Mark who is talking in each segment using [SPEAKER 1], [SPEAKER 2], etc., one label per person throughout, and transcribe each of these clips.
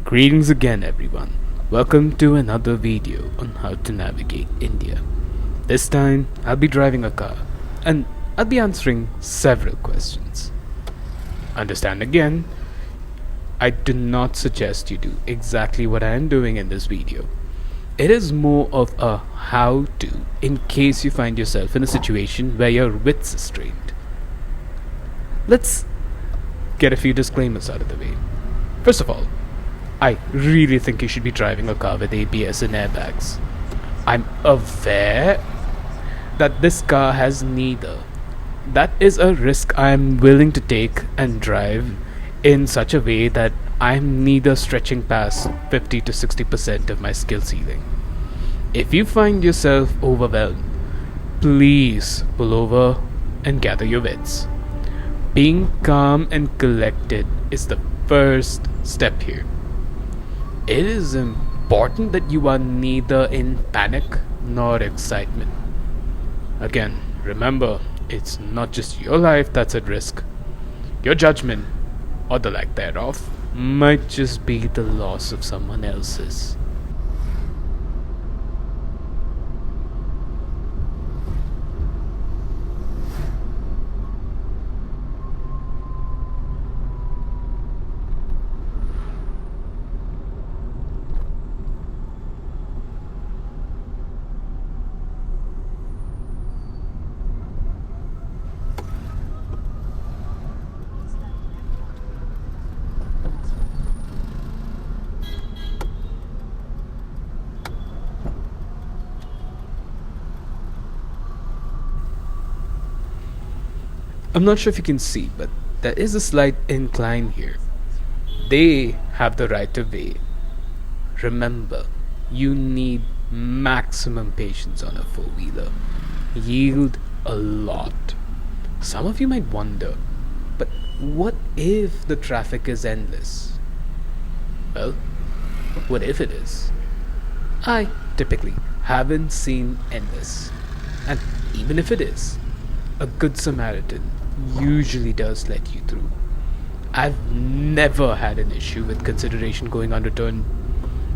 [SPEAKER 1] Greetings again, everyone. Welcome to another video on how to navigate India. This time, I'll be driving a car and I'll be answering several questions. Understand again, I do not suggest you do exactly what I am doing in this video. It is more of a how to in case you find yourself in a situation where your wits are strained. Let's get a few disclaimers out of the way. First of all, I really think you should be driving a car with ABS and airbags. I'm aware that this car has neither. That is a risk I am willing to take and drive in such a way that I'm neither stretching past 50 to 60% of my skill ceiling. If you find yourself overwhelmed, please pull over and gather your wits. Being calm and collected is the first step here. It is important that you are neither in panic nor excitement. Again, remember, it's not just your life that's at risk. Your judgment, or the lack thereof, might just be the loss of someone else's. I'm not sure if you can see, but there is a slight incline here. They have the right of way. Remember, you need maximum patience on a four-wheeler. Yield a lot. Some of you might wonder, but what if the traffic is endless? Well, what if it is? I typically haven't seen endless. And even if it is, a good Samaritan usually does let you through. I've never had an issue with consideration going unreturned.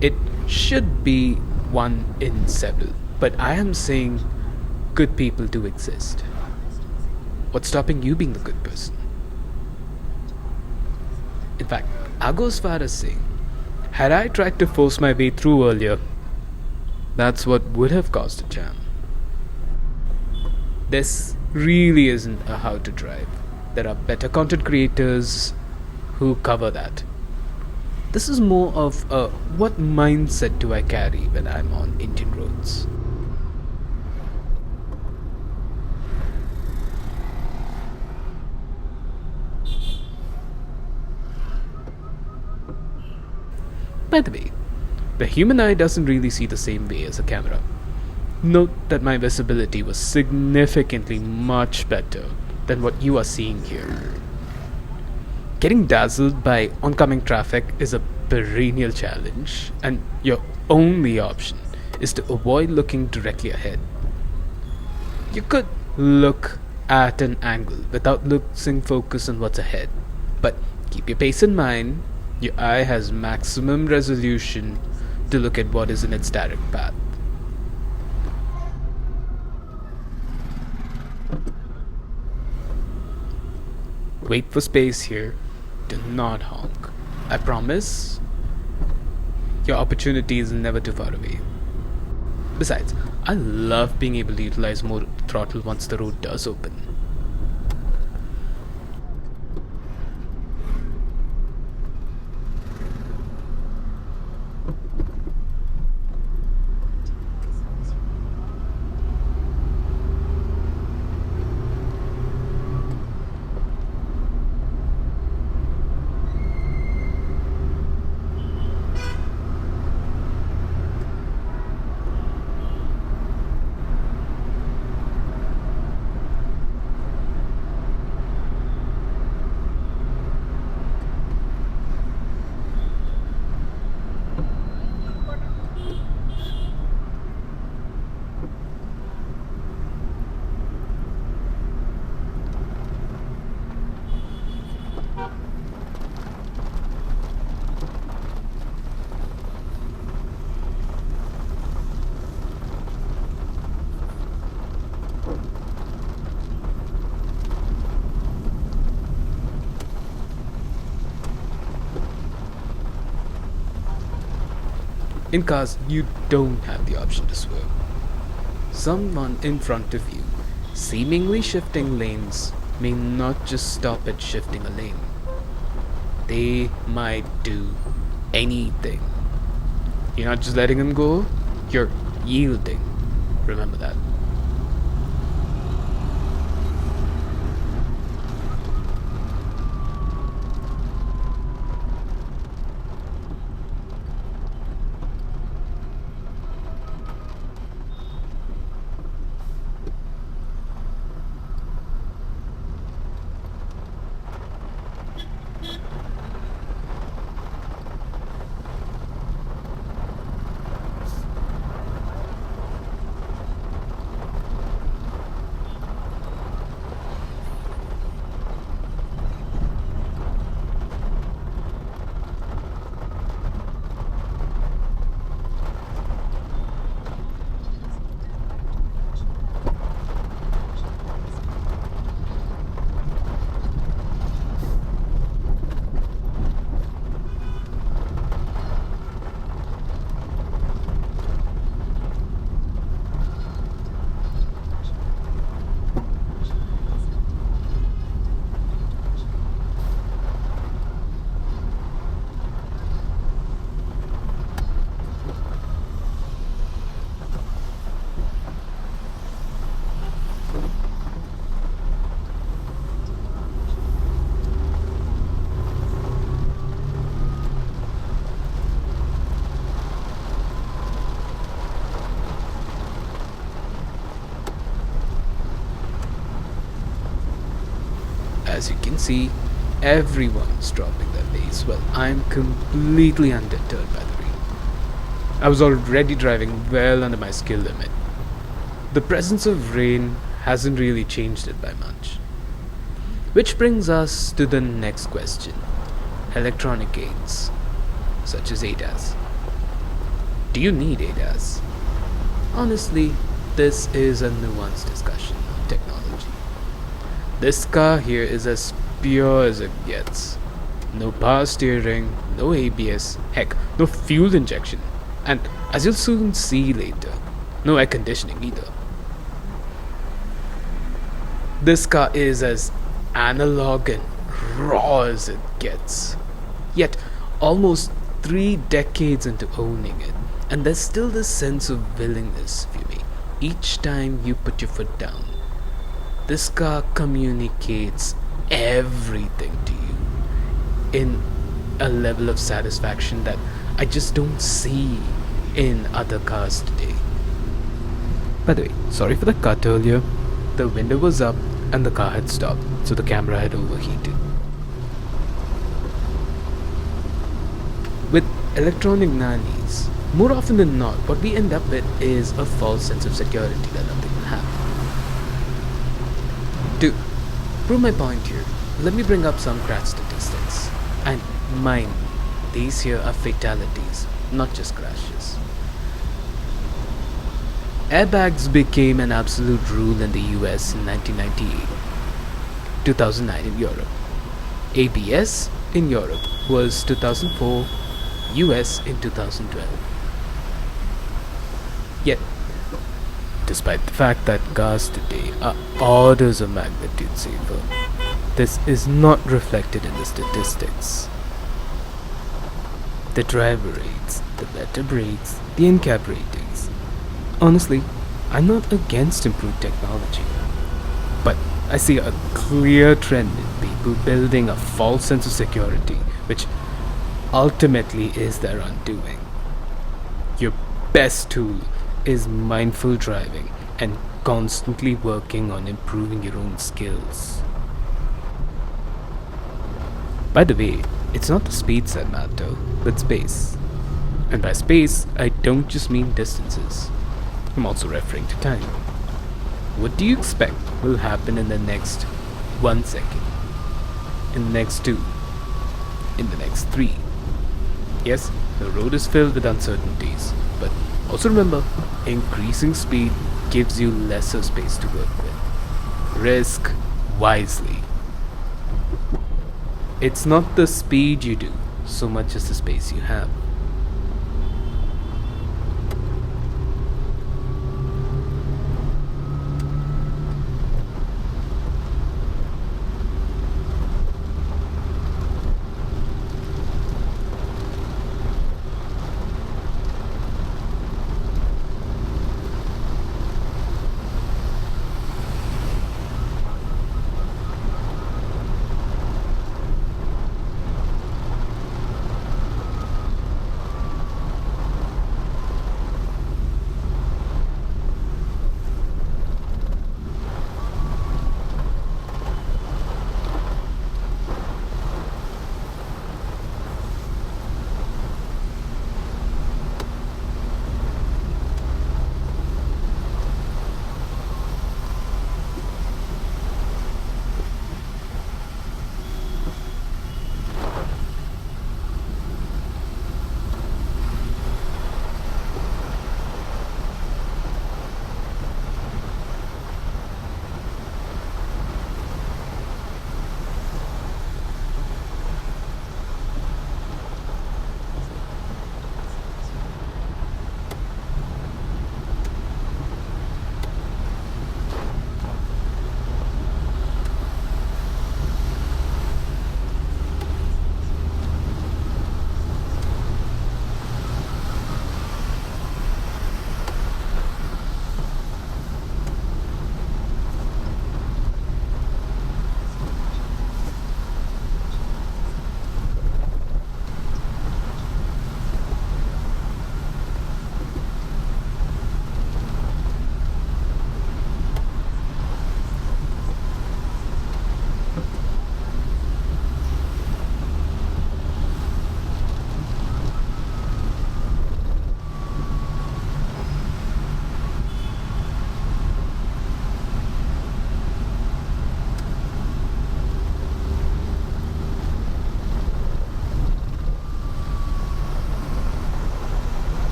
[SPEAKER 1] It should be one in several, but I am saying good people do exist. What's stopping you being the good person? In fact, I'll go as far as saying, had I tried to force my way through earlier, that's what would have caused a jam. This really isn't a how to drive. There are better content creators who cover that. This is more of a what mindset do I carry when I'm on Indian roads. By the way, the human eye doesn't really see the same way as a camera. Note that my visibility was significantly much better than what you are seeing here. Getting dazzled by oncoming traffic is a perennial challenge, and your only option is to avoid looking directly ahead. You could look at an angle without losing focus on what's ahead, but keep your pace in mind. Your eye has maximum resolution to look at what is in its direct path. Wait for space here. Do not honk. I promise your opportunity is never too far away. Besides, I love being able to utilize more throttle once the road does open. In cars, you don't have the option to swerve. Someone in front of you, seemingly shifting lanes, may not just stop at shifting a lane. They might do anything. You're not just letting them go, you're yielding. Remember that. As you can see, everyone's dropping their pace. Well, I'm completely undeterred by the rain. I was already driving well under my skill limit. The presence of rain hasn't really changed it by much. Which brings us to the next question. Electronic aids, such as ADAS. Do you need ADAS? Honestly, this is a nuanced discussion on technology. This car here is as pure as it gets. No power steering, no ABS, heck, no fuel injection. And as you'll soon see later, no air conditioning either. This car is as analog and raw as it gets. Yet, almost 3 decades into owning it, and there's still this sense of willingness, if you may, each time you put your foot down. This car communicates everything to you in a level of satisfaction that I just don't see in other cars today. By the way, sorry for the cut earlier. The window was up and the car had stopped, so the camera had overheated. With electronic nannies, more often than not, what we end up with is a false sense of security that nothing will happen. To prove my point here, let me bring up some crash statistics. And mind me, these here are fatalities, not just crashes. Airbags became an absolute rule in the US in 1998, 2009 in Europe. ABS in Europe was 2004, US in 2012. Yet, despite the fact that cars today are orders of magnitude safer, this is not reflected in the statistics. The driver aids, the better brakes, the in-cab ratings. Honestly, I'm not against improved technology, but I see a clear trend in people building a false sense of security, which ultimately is their undoing. Your best tool is mindful driving and constantly working on improving your own skills. By the way, it's not the speeds that matter, but space. And by space, I don't just mean distances. I'm also referring to time. What do you expect will happen in the next 1 second? In the next 2? In the next 3? Yes, the road is filled with uncertainties, but also remember, increasing speed gives you lesser space to work with. Risk wisely. It's not the speed you do so much as the space you have.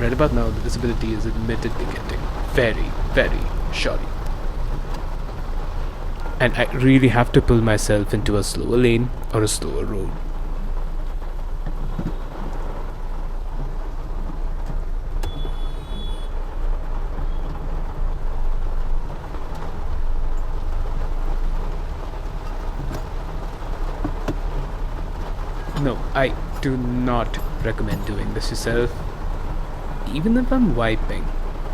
[SPEAKER 1] Right about now, the visibility is admittedly getting very, very shoddy. And I really have to pull myself into a slower lane or a slower road. No, I do not recommend doing this yourself. Even if I'm wiping,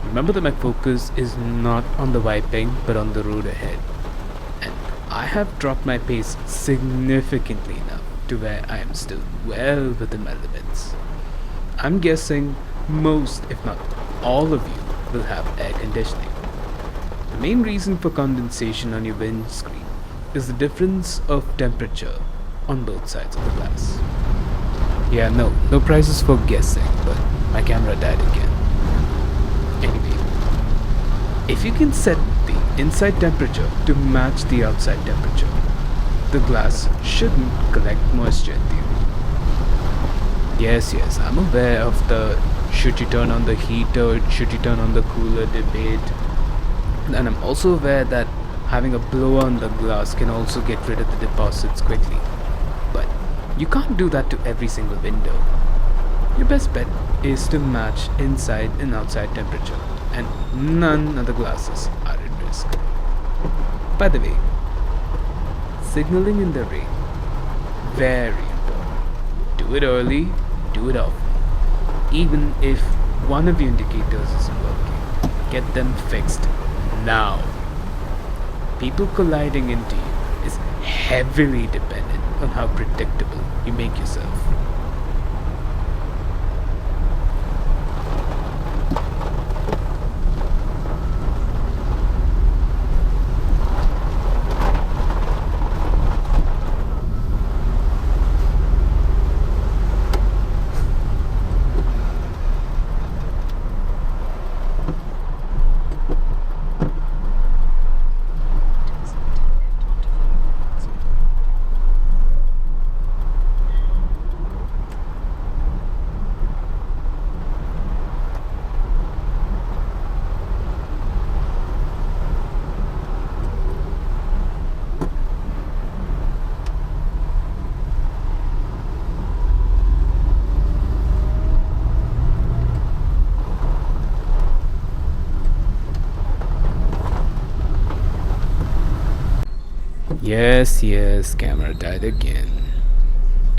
[SPEAKER 1] remember that my focus is not on the wiping but on the road ahead. And I have dropped my pace significantly enough to where I am still well within my limits. I'm guessing most, if not all of you, will have air conditioning. The main reason for condensation on your windscreen is the difference of temperature on both sides of the glass. Yeah, no prizes for guessing, but my camera died again. Anyway, if you can set the inside temperature to match the outside temperature, the glass shouldn't collect moisture in theory. Yes, I'm aware of the should you turn on the heater, should you turn on the cooler debate. And I'm also aware that having a blower on the glass can also get rid of the deposits quickly. But you can't do that to every single window. Your best bet is to match inside and outside temperature, and none of the glasses are at risk. By the way, signaling in the rain, very important. Do it early, do it often. Even if one of your indicators isn't working, get them fixed now. People colliding into you is heavily dependent on how predictable you make yourself. Yes, camera died again.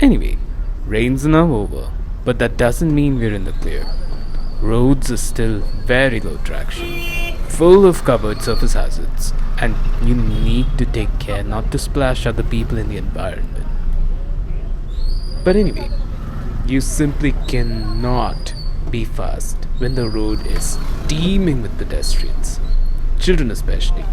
[SPEAKER 1] Anyway, rain's now over, but that doesn't mean we're in the clear. Roads are still very low traction, full of covered surface hazards, and you need to take care not to splash other people in the environment. But anyway, you simply cannot be fast when the road is teeming with pedestrians, children especially.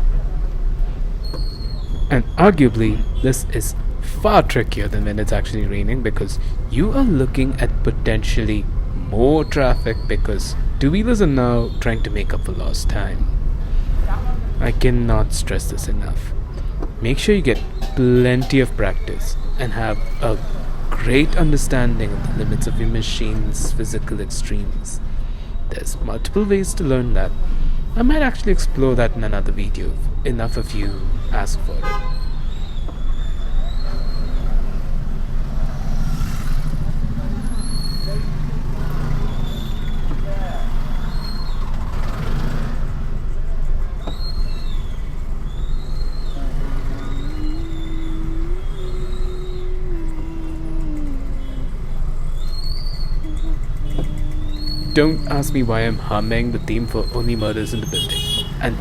[SPEAKER 1] And arguably, this is far trickier than when it's actually raining, because you are looking at potentially more traffic because two-wheelers are now trying to make up for lost time. I cannot stress this enough. Make sure you get plenty of practice and have a great understanding of the limits of your machine's physical extremes. There's multiple ways to learn that. I might actually explore that in another video if enough of you ask for it. Don't ask me why I'm humming the theme for Only Murders in the Building. And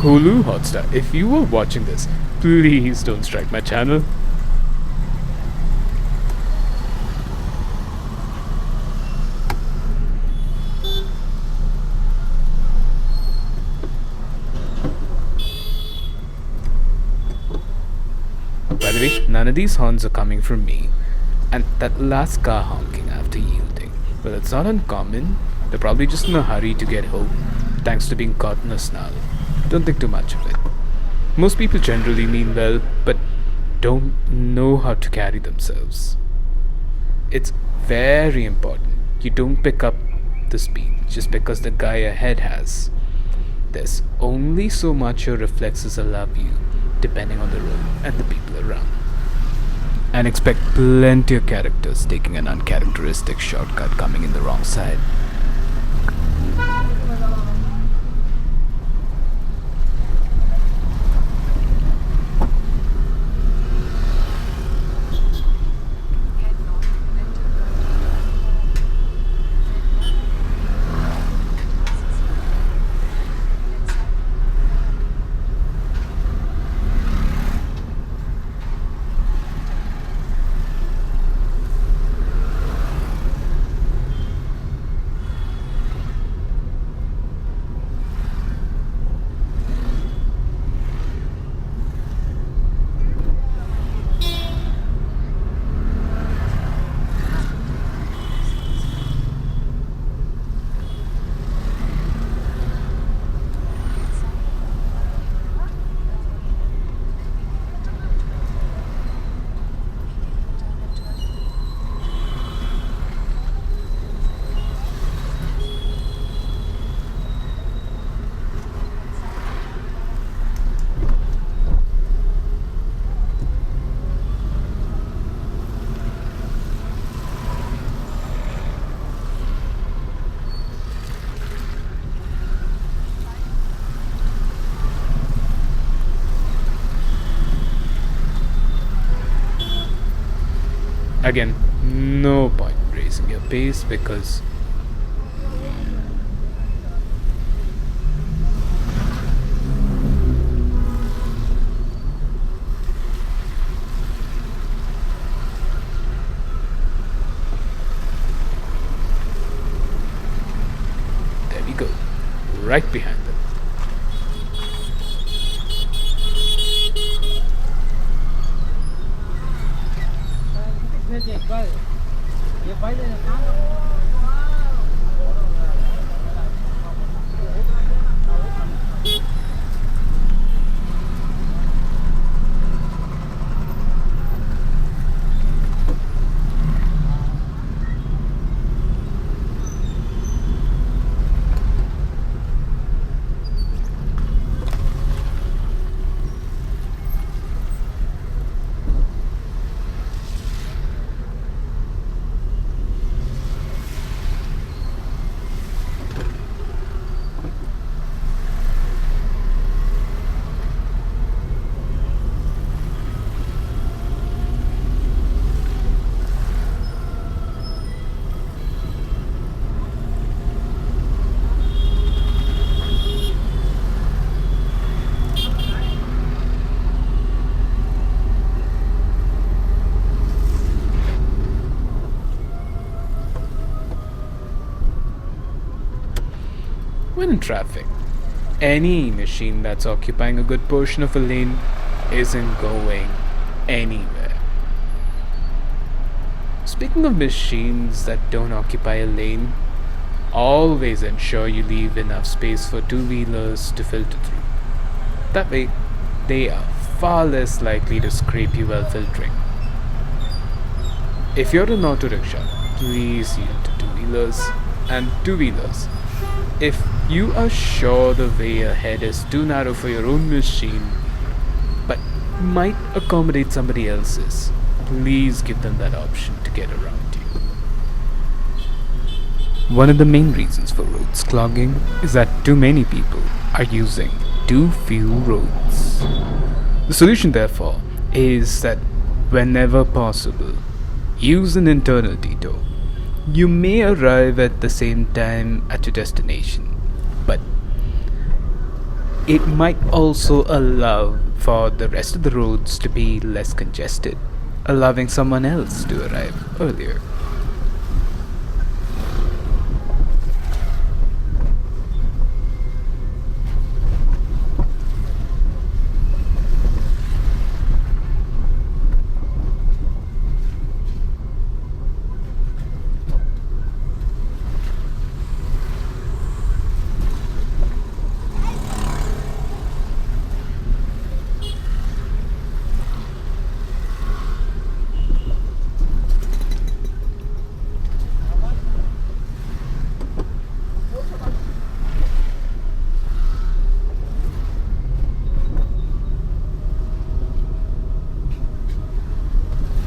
[SPEAKER 1] Hulu Hotstar, if you were watching this, please don't strike my channel. By the way, none of these horns are coming from me. And that last car honking after yielding, well, it's not uncommon. They're probably just in a hurry to get home, thanks to being caught in a snarl. Don't think too much of it. Most people generally mean well, but don't know how to carry themselves. It's very important you don't pick up the speed just because the guy ahead has. There's only so much your reflexes allow you, depending on the road and the people around. And expect plenty of characters taking an uncharacteristic shortcut coming in the wrong side. Again, no point raising your pace because there we go, right behind them. When in traffic, any machine that's occupying a good portion of a lane isn't going anywhere. Speaking of machines that don't occupy a lane, always ensure you leave enough space for two-wheelers to filter through. That way, they are far less likely to scrape you while filtering. If you're an auto rickshaw, please yield to two-wheelers and two-wheelers. If you are sure the way ahead is too narrow for your own machine, but might accommodate somebody else's, please give them that option to get around you. One of the main reasons for roads clogging is that too many people are using too few roads. The solution, therefore, is that whenever possible, use an internal detour. You may arrive at the same time at your destination, but it might also allow for the rest of the roads to be less congested, allowing someone else to arrive earlier.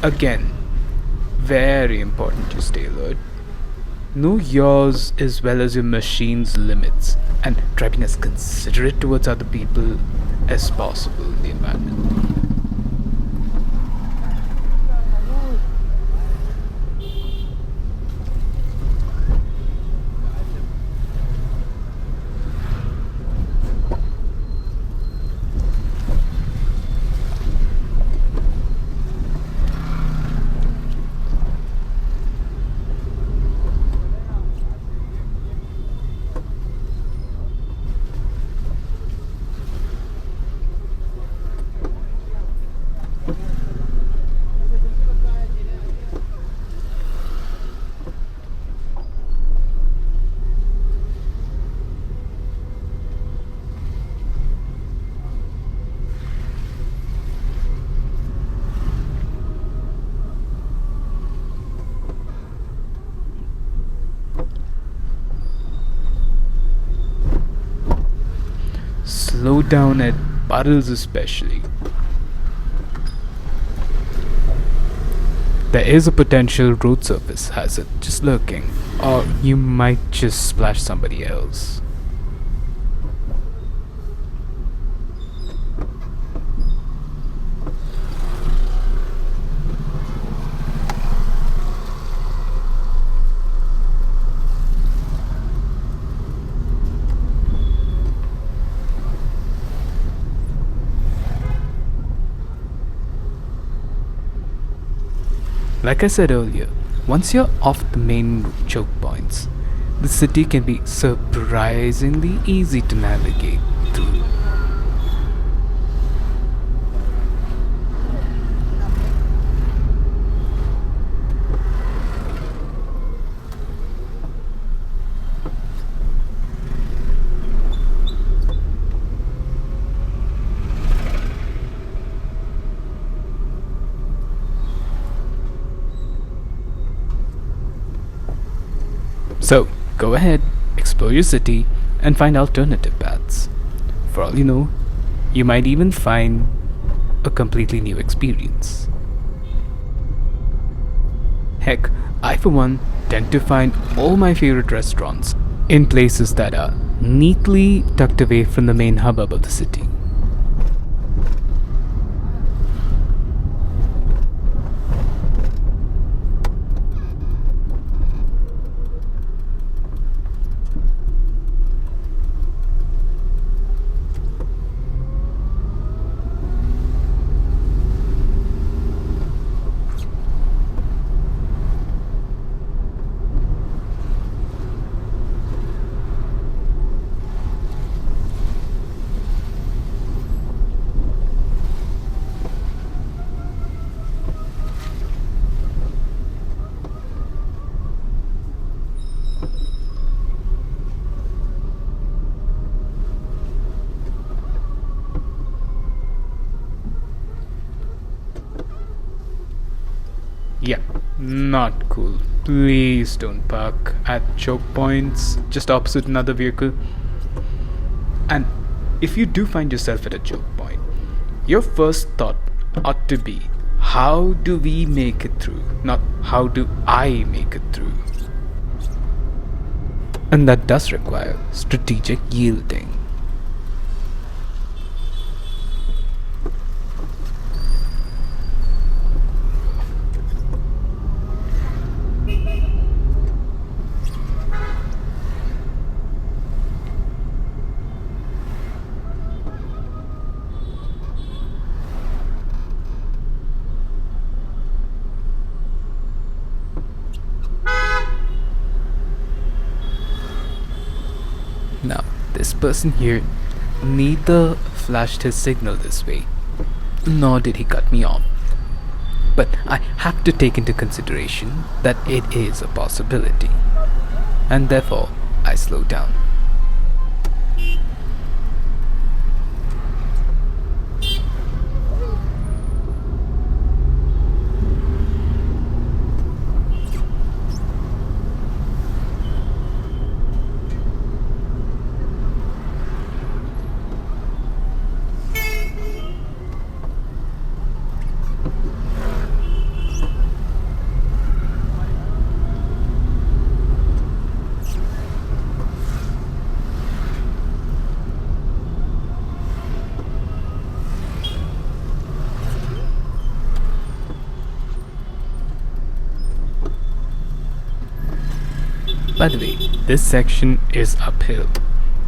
[SPEAKER 1] Again, very important to stay alert. Know yours as well as your machine's limits and try being as considerate towards other people as possible in the environment. Slow down at puddles especially. There is a potential road surface hazard just lurking, or you might just splash somebody else. Like I said earlier, once you're off the main choke points, the city can be surprisingly easy to navigate through. So, go ahead, explore your city, and find alternative paths. For all you know, you might even find a completely new experience. Heck, I for one tend to find all my favorite restaurants in places that are neatly tucked away from the main hubbub of the city. Yeah, not cool. Please don't park at choke points just opposite another vehicle. And if you do find yourself at a choke point, your first thought ought to be, how do we make it through? Not how do I make it through? And that does require strategic yielding. Now, this person here neither flashed his signal this way, nor did he cut me off. But I have to take into consideration that it is a possibility, and therefore I slow down. By the way, this section is uphill.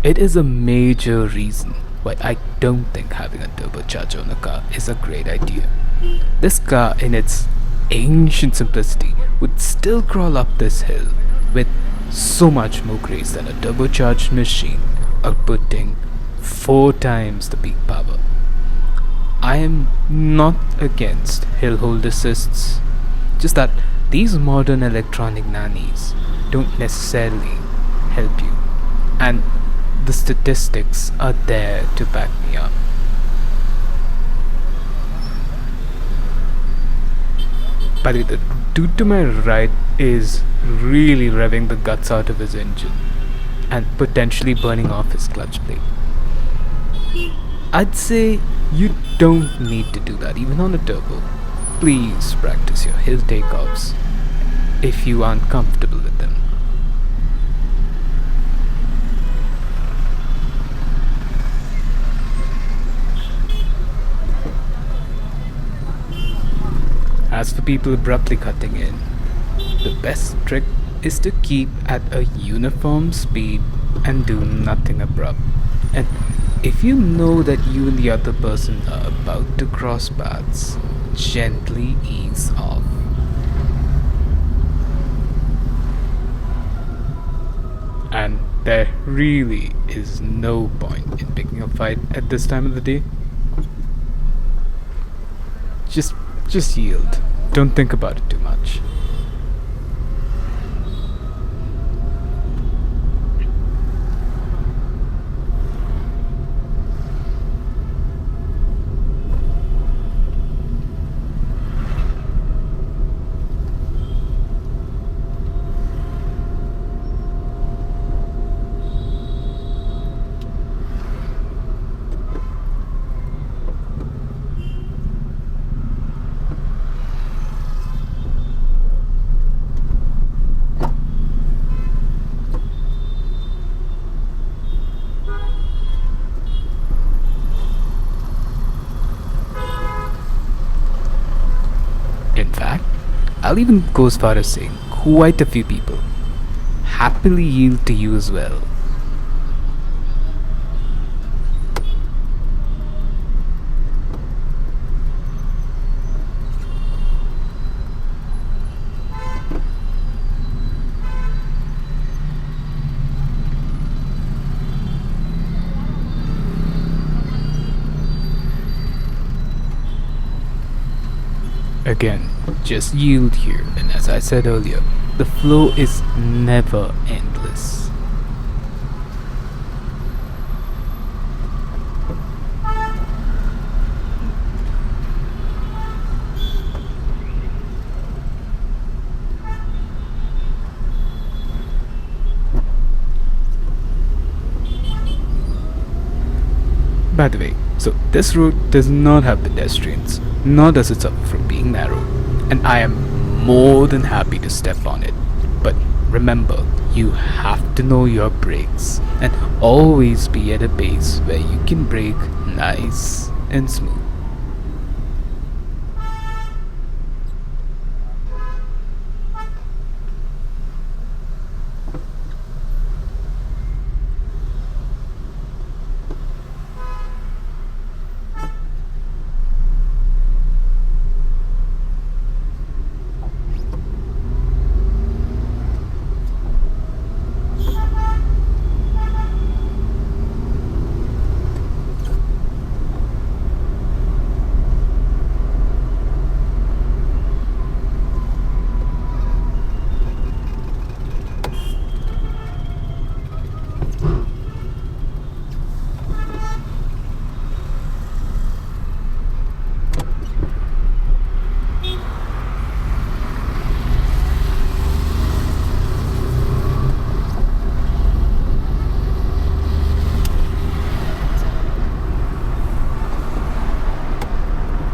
[SPEAKER 1] It is a major reason why I don't think having a turbocharger on a car is a great idea. This car, in its ancient simplicity, would still crawl up this hill with so much more grace than a turbocharged machine outputting 4 times the peak power. I am not against hill hold assists, just that these modern electronic nannies don't necessarily help you, and the statistics are there to back me up. By the way, the dude to my right is really revving the guts out of his engine and potentially burning off his clutch plate. I'd say you don't need to do that even on a turbo. Please practice your hill takeoffs if you aren't comfortable with them. As for people abruptly cutting in, the best trick is to keep at a uniform speed and do nothing abrupt. And if you know that you and the other person are about to cross paths, gently ease off. And there really is no point in picking a fight at this time of the day. Just yield. Don't think about it too much. In fact, I'll even go as far as saying quite a few people happily yield to you as well. Again, just yield here, and as I said earlier, the flow is never endless. By the way, so this road does not have pedestrians, nor does it suffer from being narrow, and I am more than happy to step on it. But remember, you have to know your brakes and always be at a pace where you can brake nice and smooth.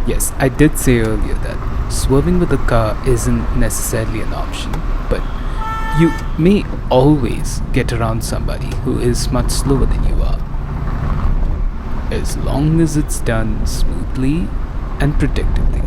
[SPEAKER 1] Yes, I did say earlier that swerving with a car isn't necessarily an option, but you may always get around somebody who is much slower than you are, as long as it's done smoothly and predictably.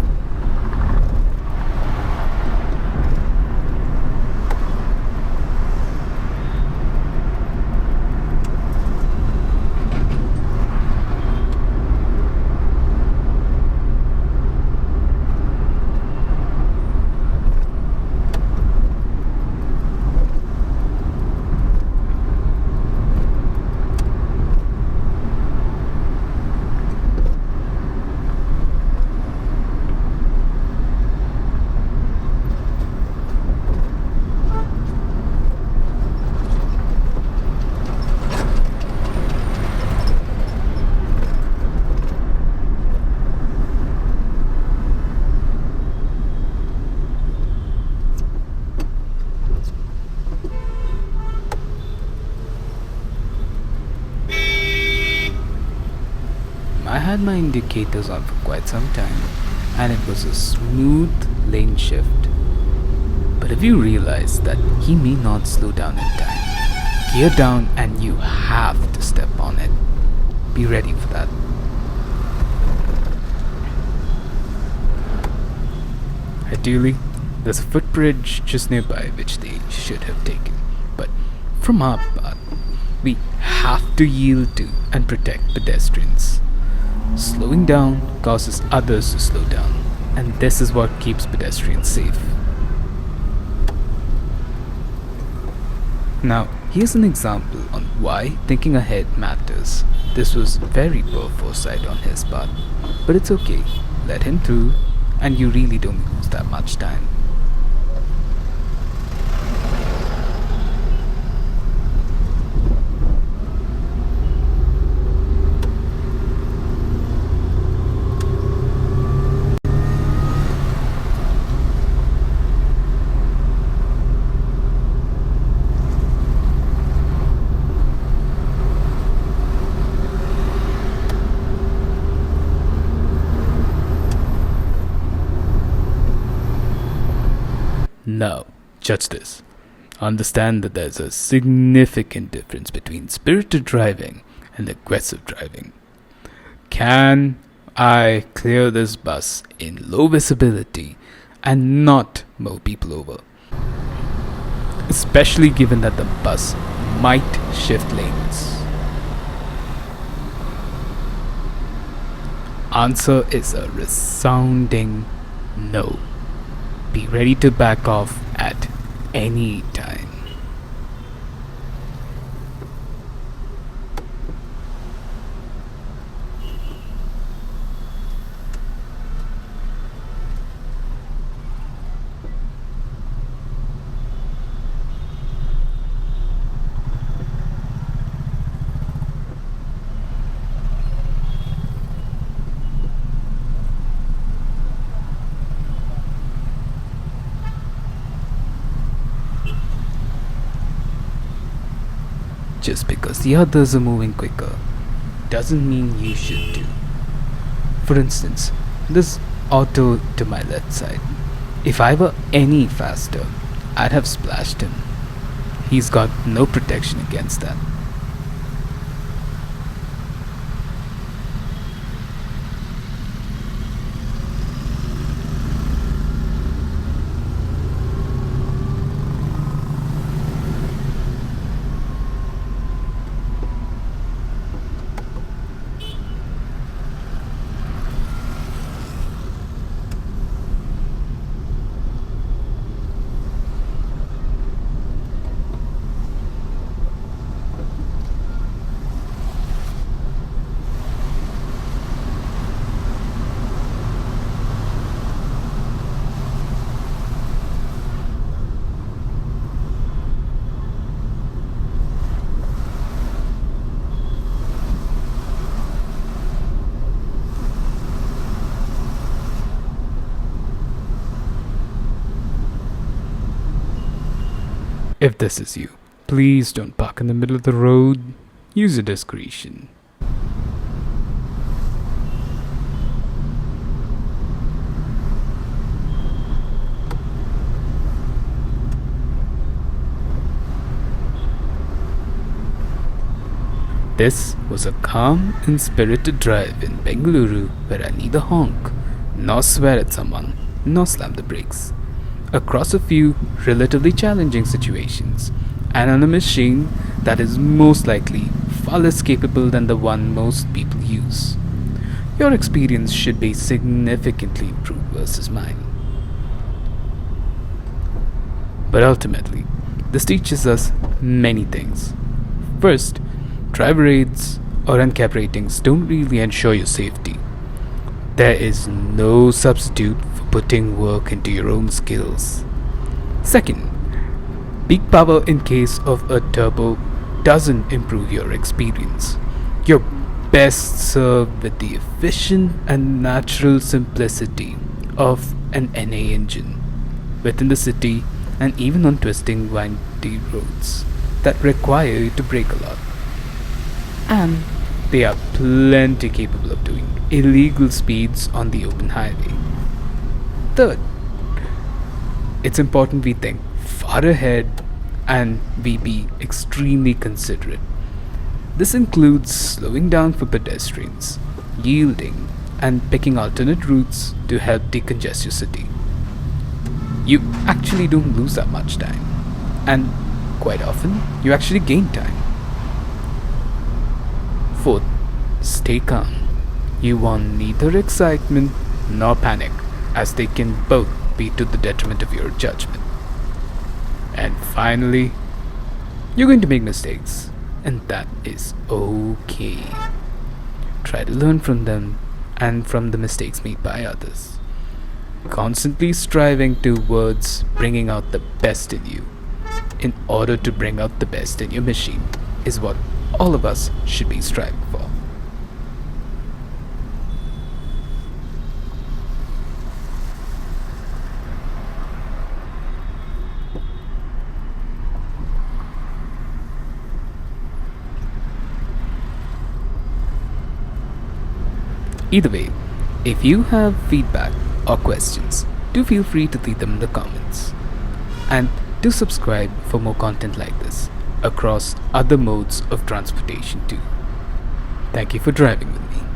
[SPEAKER 1] had my indicators on for quite some time, and it was a smooth lane shift. But if you realize that he may not slow down in time, gear down and you have to step on it. Be ready for that. Ideally, there's a footbridge just nearby which they should have taken, but from our part, we have to yield to and protect pedestrians. Slowing down causes others to slow down, and this is what keeps pedestrians safe. Now, here's an example on why thinking ahead matters. This was very poor foresight on his part, but it's okay. Let him through, and you really don't lose that much time. Now, judge this. Understand that there's a significant difference between spirited driving and aggressive driving. Can I clear this bus in low visibility and not mow people over? Especially given that the bus might shift lanes. Answer is a resounding no. Be ready to back off at any time. Just because the others are moving quicker doesn't mean you should too. For instance, this auto to my left side. If I were any faster, I'd have splashed him. He's got no protection against that. If this is you, please don't park in the middle of the road. Use your discretion. This was a calm and spirited drive in Bengaluru where I neither honk, nor swear at someone, nor slam the brakes. Across a few relatively challenging situations, and on a machine that is most likely far less capable than the one most people use. Your experience should be significantly improved versus mine. But ultimately, this teaches us many things. First, driver aids or NCAP ratings don't really ensure your safety. There is no substitute for putting work into your own skills. Second, peak power in case of a turbo doesn't improve your experience. You're best served with the efficient and natural simplicity of an NA engine within the city and even on twisting, windy roads that require you to brake a lot. And they are plenty capable of doing illegal speeds on the open highway. Third, it's important we think far ahead and we be extremely considerate. This includes slowing down for pedestrians, yielding, and picking alternate routes to help decongest your city. You actually don't lose that much time, and quite often, you actually gain time. Fourth, stay calm. You want neither excitement nor panic, as they can both be to the detriment of your judgment. And finally, you're going to make mistakes, and that is okay. Try to learn from them and from the mistakes made by others. Constantly striving towards bringing out the best in you, in order to bring out the best in your machine, is what all of us should be striving for. Either way, if you have feedback or questions, do feel free to leave them in the comments. And do subscribe for more content like this across other modes of transportation too. Thank you for driving with me.